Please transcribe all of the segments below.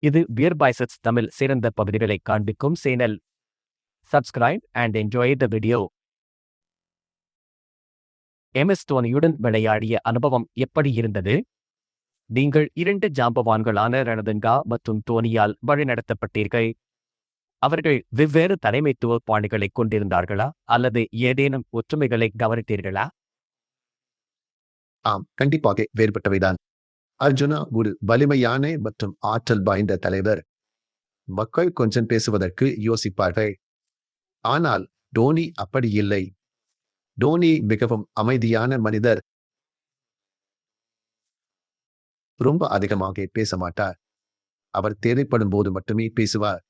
இது BeerBiceps தமிழ் சிறந்த பகுதிகளை காண்பிக்கும் channel. Subscribe and enjoy the video. MS தோனியுடன் விளையாடிய அனுபவம் எப்படி இருந்தது? நீங்கள் 2 ஜாம்பவான்களான ரணதுங்கா மற்றும் தோனியால் வழிநடத்தப்பட்டீர்கள். அவர்கள் வெவ்வேறு தலைமைத்துவ பாணிகளை கொண்டிருந்தார்களா அல்லது ஏதேனும் ஒற்றுமைகளை கவனித்தீர்களா? ஆம், கண்டிப்பாக வேறுபட்டவைதான். அர்ஜுனா ஒரு வலிமையான மற்றும் ஆற்றல் வாய்ந்த தலைவர். மக்கள் கொஞ்சம் பேசுவதற்கு யோசிப்பார்கள். ஆனால் டோனி அப்படி இல்லை. டோனி மிகவும் அமைதியான மனிதர். ரொம்ப அதிகமாக பேச மாட்டார். அவர் தேவைப்படும் போது மட்டுமே பேசுவார்.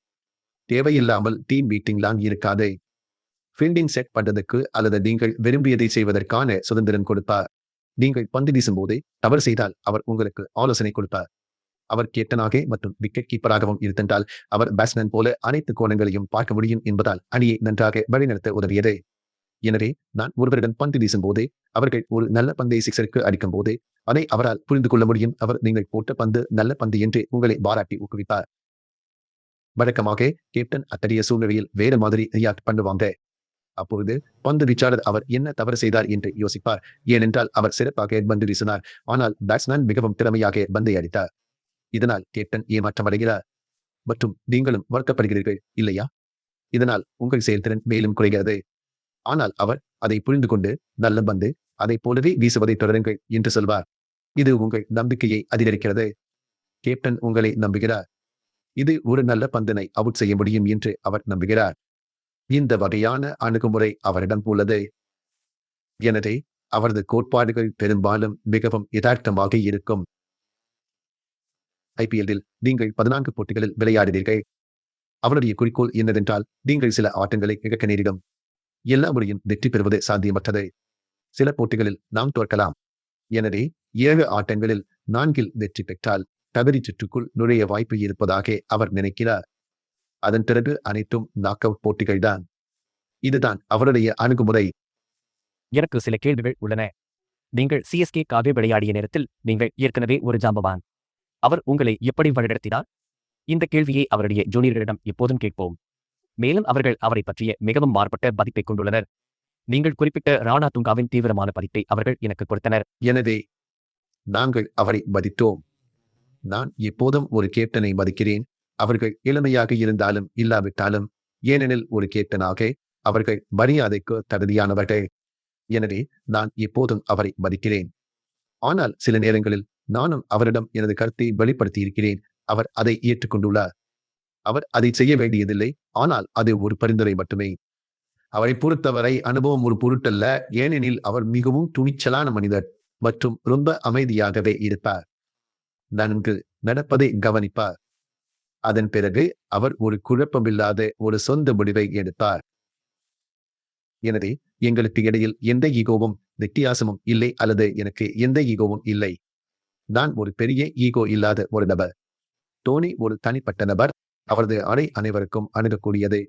தேவையில்லாமல் டீம் மீட்டிங்லாம் இருக்காது. ஃபீல்டிங் செட் பண்றதுக்கு அல்லது நீங்கள் விரும்பியதை செய்வதற்கான சுதந்திரம் கொடுப்பார். நீங்கள் பந்து வீசும் போது தவறு செய்தால் அவர் உங்களுக்கு ஆலோசனை கொடுப்பார். அவர் கேப்டனாக மற்றும் விக்கெட் கீப்பராகவும் இருந்தால் அவர் பேட்ஸ்மேன் போல அனைத்து கோணங்களையும் பார்க்க முடியும் என்பதால் அணியை நன்றாக வழிநடத்த உதவியது. எனவே நான் ஒருவரிடம் பந்து வீசும் போது அவர்கள் ஒரு நல்ல பந்தை சிக்ஸருக்கு அடிக்கும் போது அதை அவரால் புரிந்து கொள்ள முடியும். அவர் நீங்கள் போட்ட பந்து நல்ல பந்து என்று உங்களை பாராட்டி ஊக்குவிப்பார். வழக்கமாக கேப்டன் அத்தகைய சூழ்நிலையில் வேறு மாதிரி ரியாக்ட் பண்ணுவாங்க. அப்பொழுது பந்து வீச்சாளர் அவர் என்ன தவறு செய்தார் என்று யோசிப்பார். ஏனென்றால் அவர் சிறப்பாக பந்து வீசினார், ஆனால் பேட்ஸ்மேன் மிகவும் திறமையாக பந்தை அடித்தார். இதனால் கேப்டன் ஏமாற்றமடைகிறார் மற்றும் நீங்களும் வருத்தப்படுகிறீர்கள் இல்லையா? இதனால் உங்கள் செயல்திறன் மேலும் குறைகிறது. ஆனால் அவர் அதை புரிந்து கொண்டு நல்ல பந்து அதை போலவே வீசுவதை தொடருங்கள் என்று சொல்வார். இது உங்கள் நம்பிக்கையை அதிகரிக்கிறது. கேப்டன் உங்களை நம்புகிறார். இது ஒரு நல்ல பந்தினை அவுட் செய்ய முடியும் என்று அவர் நம்புகிறார். இந்த வகையான அணுகுமுறை அவரிடம் உள்ளது. எனவே அவரது கோட்பாடுகள் பெரும்பாலும் மிகவும் யதார்த்தமாக இருக்கும். IPL-இல் நீங்கள் 14 போட்டிகளில் விளையாடுவீர்கள். அவருடைய குறிக்கோள் என்னவென்றால் நீங்கள் சில ஆட்டங்களை இழக்க நேரிடும். எல்லா முறையும் வெற்றி பெறுவது சாத்தியமற்றது. சில போட்டிகளில் நாம் தோற்கலாம். எனவே 7 ஆட்டங்களில் 4இல் வெற்றி பெற்றால் தகுதி சுற்றுக்குள் நுழைய வாய்ப்பு இருப்பதாக அவர் நினைக்கிறார். அதன் பிறகு அனைத்தும் நாக் அவுட் போட்டிகள் தான். இதுதான் அவருடைய அணுகுமுறை. எனக்கு சில கேள்விகள் உள்ளன. நீங்கள் CSK-க்காக விளையாடிய நேரத்தில் நீங்கள் ஏற்கனவே ஒரு ஜாம்பவான். அவர் உங்களை எப்படி வழிநடத்தினார்? இந்த கேள்வியை அவருடைய ஜூனியர்களிடம் எப்போதும் கேட்போம். மேலும் அவர்கள் அவரை பற்றிய மிகவும் மாறுபட்ட பதிப்பை கொண்டுள்ளனர். நீங்கள் குறிப்பிட்ட ராணாதுங்காவின் தீவிரமான பதிப்பை அவர்கள் எனக்கு கொடுத்தனர். எனவே நாங்கள் அவரை மதித்தோம். நான் எப்போதும் ஒரு கேப்டனை மதிக்கிறேன். அவர்கள் இளமையாக இருந்தாலும் இல்லாவிட்டாலும், ஏனெனில் ஒரு கேப்டனாக அவர்கள் மரியாதைக்கு தகுதியானவர்கள். எனவே நான் எப்போதும் அவரை மதிக்கிறேன். ஆனால் சில நேரங்களில் நானும் அவரிடம் எனது கருத்தை வெளிப்படுத்தியிருக்கிறேன். அவர் அதை ஏற்றுக்கொண்டுள்ளார். அவர் அதை செய்ய வேண்டியதில்லை, ஆனால் அது ஒரு பரிந்துரை மட்டுமே. அவரை பொறுத்தவரை அனுபவம் ஒரு பொருட்டல்ல, ஏனெனில் அவர் மிகவும் துணிச்சலான மனிதர் மற்றும் ரொம்ப அமைதியாகவே இருப்பார். நன்கு நடப்பதை கவனிப்பார். அதன் பிறகு அவர் ஒரு குழப்பமில்லாத ஒரு சொந்த முடிவை எடுப்பார். எனவே எங்களுக்கு இடையில் எந்த ஈகோவும் வித்தியாசமும் இல்லை அல்லது எனக்கு எந்த ஈகோவும் இல்லை. நான் ஒரு பெரிய ஈகோ இல்லாத ஒரு நபர். டோனி ஒரு தனிப்பட்ட நபர். அவரது அணை அனைவருக்கும் அணுகக்கூடியது.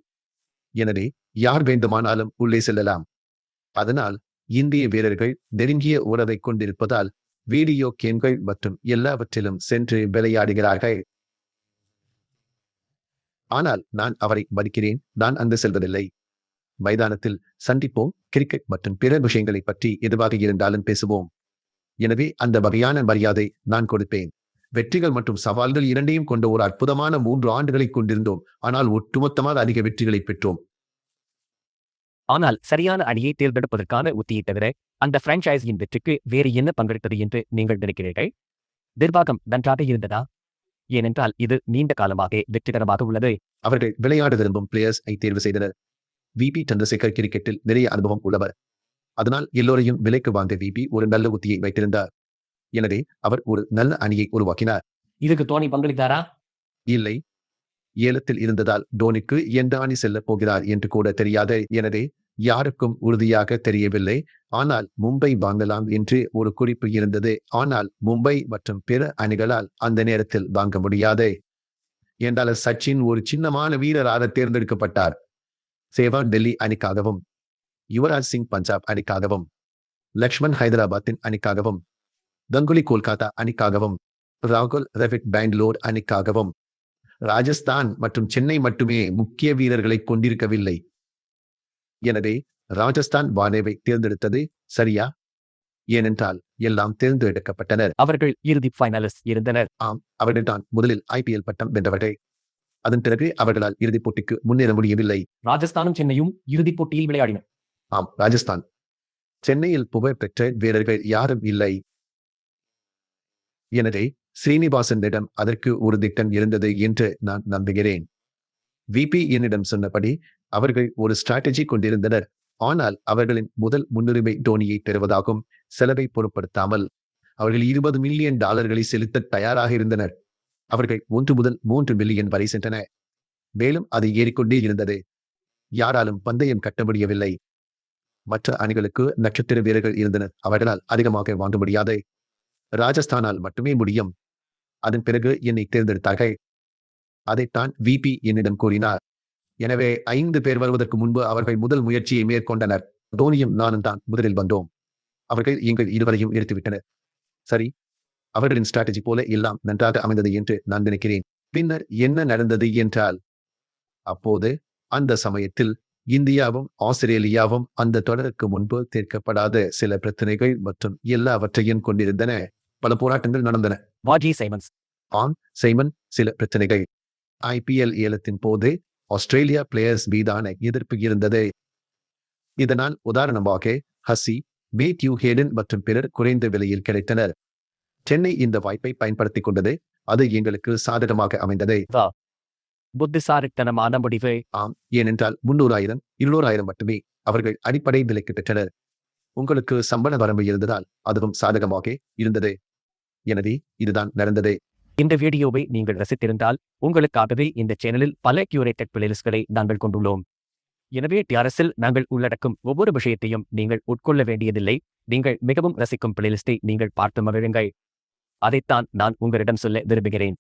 எனவே யார் வேண்டுமானாலும் உள்ளே செல்லலாம். அதனால் இந்திய வீரர்கள் நெருங்கிய உறவை கொண்டிருப்பதால் வீடியோ கேம்கள் மற்றும் எல்லாவற்றிலும் சென்று விளையாடுகிறார்கள். ஆனால் நான் அவரை மதிக்கிறேன். நான் அங்கு செல்வதில்லை. மைதானத்தில் சந்திப்போம். கிரிக்கெட் மற்றும் பிற விஷயங்களை பற்றி எதுவாக இருந்தாலும் பேசுவோம். எனவே அந்த வகையான மரியாதை நான் கொடுப்பேன். வெற்றிகள் மற்றும் சவால்கள் இரண்டையும் கொண்ட ஒரு அற்புதமான 3 ஆண்டுகளை கொண்டிருந்தோம். ஆனால் ஒட்டுமொத்தமாக அதிக வெற்றிகளை பெற்றோம். ஆனால் சரியான அணியை தேர்ந்தெடுப்பதற்கான உத்தியை தவிர அந்த பிரான்ச்சைஸின் வெற்றிக்கு வேறு என்ன பங்களித்தது என்று நீங்கள் நினைக்கிறீர்கள்? நிர்வாகம் நன்றாக இருந்ததா? ஏனென்றால் இது நீண்ட காலமாக வெற்றிகரமாக உள்ளது. அவர்கள் விளையாட விரும்பும் பிளேயர்ஸ் தேர்வு செய்தனர். VP சந்திரசேகர் கிரிக்கெட்டில் நிறைய அனுபவம் உள்ளவர். அதனால் எல்லோரையும் விலைக்கு வாங்க VP ஒரு நல்ல உத்தியை வைத்திருந்தார். எனவே அவர் ஒரு நல்ல அணியை உருவாக்கினார். இதுக்கு தோனி பங்களித்தாரா? இல்லை. ஏலத்தில் இருந்ததால் டோனிக்கு எந்த அணி செல்லப் போகிறார் என்று கூட தெரியாது. எனவே யாருக்கும் உறுதியாக தெரியவில்லை. ஆனால் மும்பை வாங்கலாம் என்று ஒரு குறிப்பு இருந்தது. ஆனால் மும்பை மற்றும் பிற அணிகளால் அந்த நேரத்தில் வாங்க முடியாது. என்றால் சச்சின் ஒரு சின்னமான வீரராக தேர்ந்தெடுக்கப்பட்டார். சேவாக் டெல்லி அணிக்காகவும், யுவராஜ் சிங் பஞ்சாப் அணிக்காகவும், லக்ஷ்மண் ஹைதராபாத்தின் அணிக்காகவும், கங்குலி கோல்கத்தா அணிக்காகவும், ராகுல் ரவிட் பெங்களூர் அணிக்காகவும், ராஜஸ்தான் மற்றும் சென்னை மட்டுமே முக்கிய வீரர்களை கொண்டிருக்கவில்லை. எனவே ராஜஸ்தான் வானேவை தேர்ந்தெடுத்தது சரியா? ஏனென்றால் எல்லாம் தேர்ந்தெடுக்கப்பட்டனர். அவர்கள் இறுதி ஃபைனலிஸ்ட் இருந்தனர். ஆம், அவர்கள்தான் முதலில் IPL பட்டம் வென்றவர்கள். அதன் பிறகு அவர்களால் இறுதிப் போட்டிக்கு முன்னேற முடியவில்லை. ராஜஸ்தானும் சென்னையும் இறுதிப் போட்டியில் விளையாடின. ஆம், ராஜஸ்தான். சென்னையில் புகழ்பெற்ற வீரர்கள் யாரும் இல்லை. எனவே ஸ்ரீனிவாசனிடம் அதற்கு ஒரு திட்டம் இருந்தது என்று நான் நம்புகிறேன். VP என்னிடம் சொன்னபடி அவர்கள் ஒரு ஸ்ட்ராட்டஜி கொண்டிருந்தனர். ஆனால் அவர்களின் முதல் முன்னுரிமை டோனியை பெறுவதாகும். செலவை பொருட்படுத்தாமல் அவர்கள் $20 மில்லியன் செலுத்த தயாராக இருந்தனர். அவர்கள் 1 முதல் 3 மில்லியன் வரை சென்றனர். மேலும் அது ஏறிக்கொண்டே இருந்தது. யாராலும் பந்தயம் கட்ட முடியவில்லை. மற்ற அணிகளுக்கு நட்சத்திர வீரர்கள் இருந்தனர். அவர்களால் அதிகமாக வாங்க முடியாது. ராஜஸ்தானால் மட்டுமே முடியும். அதன் பிறகு என்னை தேர்ந்தெடுத்தார்கள். அதைத்தான் VP என்னிடம் கூறினார். எனவே 5 பேர் வருவதற்கு முன்பு அவர்கள் முதல் முயற்சியை மேற்கொண்டனர். தோனியும் நானும் தான் முதலில் வந்தோம். அவர்கள் எங்கள் இருவரையும் எடுத்துவிட்டனர். சரி, அவர்களின் ஸ்ட்ராட்டஜி போல எல்லாம் நன்றாக அமைந்தது என்று நான் நினைக்கிறேன். பின்னர் என்ன நடந்தது என்றால், அப்போது அந்த சமயத்தில் இந்தியாவும் ஆஸ்திரேலியாவும் அந்த தொடருக்கு முன்பு தீர்க்கப்படாத சில பிரச்சனைகள் மற்றும் எல்லாவற்றையும் கொண்டிருந்தன. பல போராட்டங்கள் நடந்தன. வாஜி சைமன்ஸ். ஆம், சைமன், சில பிரச்சனைகள். IPL ஏலத்தின் போது ஆஸ்திரேலியா பிளேயர்ஸ் மீதான எதிர்ப்பு இருந்தது. இதனால் உதாரணமாக ஹசி, மேத்யூ ஹேடன் மற்றும் பிறர் குறைந்த விலையில் கிடைத்தனர். சென்னை இந்த வாய்ப்பை பயன்படுத்திக் கொண்டது. அது எங்களுக்கு சாதகமாக அமைந்தது. புத்திசாலித்தனமான முடிவு. ஆம், ஏனென்றால் 300,000 200,000 மட்டுமே அவர்கள் அடிப்படை விலைக்கு பெற்றனர். உங்களுக்கு சம்பள வரம்பு இருந்ததால் அதுவும் சாதகமாக இருந்தது. எனவே இதுதான் நடந்தது. இந்த வீடியோவை நீங்கள் ரசித்திருந்தால் உங்களுக்காகவே இந்த சேனலில் பல கியூரேட்டட் பிளேலிஸ்ட்களை நாங்கள் கொண்டுள்ளோம். எனவே டிஆர்எஸ்ஸில் நாங்கள் உள்ளடக்கும் ஒவ்வொரு விஷயத்தையும் நீங்கள் உட்கொள்ள வேண்டியதில்லை. நீங்கள் மிகவும் ரசிக்கும் பிளேலிஸ்டை நீங்கள் பார்த்து மகிழுங்கள். அதைத்தான் நான் உங்களிடம் சொல்ல விரும்புகிறேன்.